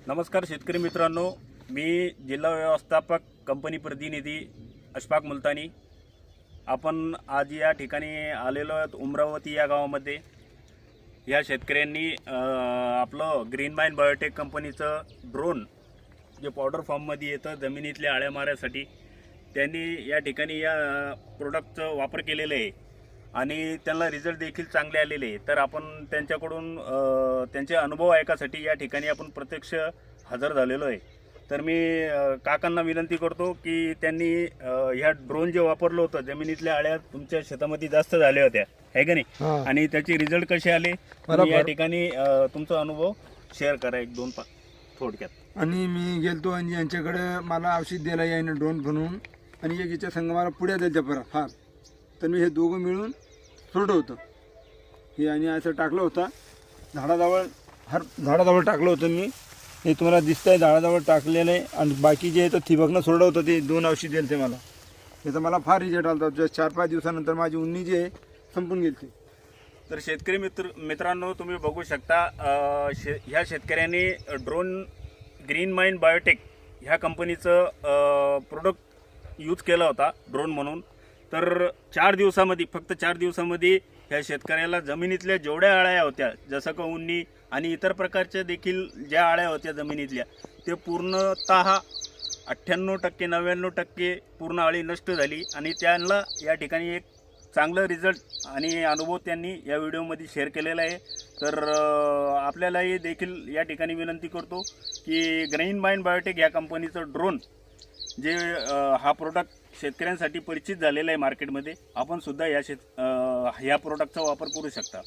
नमस्कार शेतकरी मित्रांनो, मी जिल्हा व्यवस्थापक कंपनी प्रतिनिधी अशफाक मुलतानी। आपण आज या ठिकाणी आलेलो आहोत उमरावती या गावामध्ये। या शेतकऱ्यांनी आपलं ग्रीन माइंड बायोटेक कंपनीचं ड्रोन जे पावडर फॉर्ममध्ये येतं जमिनीतल्या आळ्या मारण्यासाठी, त्यांनी या ठिकाणी या प्रोडक्टचा वापर केलेला आहे आणि त्यांना रिझल्ट देखील चांगले आलेले आहे। तर आपण त्यांच्याकडून त्यांचे अनुभव ऐकासाठी या ठिकाणी आपण प्रत्यक्ष हजर झालेलो आहे। तर मी काकांना विनंती करतो की त्यांनी ह्या ड्रोन जे वापरलं होतं, जमिनीतल्या आळ्या तुमच्या शेतामध्ये जास्त झाल्या होत्या आहे का नाही, आणि त्याचे रिझल्ट कसे आले या ठिकाणी तुमचा अनुभव शेअर करा एक दोन थोडक्यात। आणि मी गेलतो आणि यांच्याकडे मला औषध दिला याने ड्रोन बनवून, आणि एक याच्या संघ मला पुढ्या द्यायच्या फार तर मी हे दोघं मिळून सोडलं होतं हे, आणि असं टाकलं होतं झाडाजवळ टाकलं होतं मी। हे तुम्हाला दिसतंय झाडाजवळ टाकलेलं आहे, आणि बाकी जे आहे तर ठिबकनं सोडलं होतं ते दोन औषध दिले ते मला। त्याचा मला फार रिझल्ट आला होता। 4-5 दिवसानंतर माझी उन्नी जी आहे संपून गेली। तर शेतकरी मित्रांनो, तुम्ही बघू शकता ह्या शेतकऱ्यांनी ड्रोन ग्रीन माइंड बायोटेक ह्या कंपनीचं प्रोडक्ट यूज केला होता ड्रोन म्हणून। तर 4 दिवसामध्ये, फक्त 4 दिवसामध्ये ह्या शेतकऱ्याला जमिनीतल्या जेवढ्या आळ्या होत्या, जसं का उन्नी आणि इतर प्रकारच्या देखील ज्या आळ्या होत्या जमिनीतल्या, ते पूर्णतः 98% 99% पूर्ण आळी नष्ट झाली, आणि त्यांना या ठिकाणी एक चांगलं रिझल्ट आणि अनुभव त्यांनी या व्हिडिओमध्ये शेअर केलेला आहे। तर आपल्यालाही देखील या ठिकाणी विनंती करतो की ग्रीन माइंड बायोटेक या कंपनीचं ड्रोन जे हा प्रोडक्ट शेतकऱ्यांसाठी परिचित झालेला आहे मार्केटमध्ये, आपण सुद्धा या प्रोडक्टचा वापर करू शकता।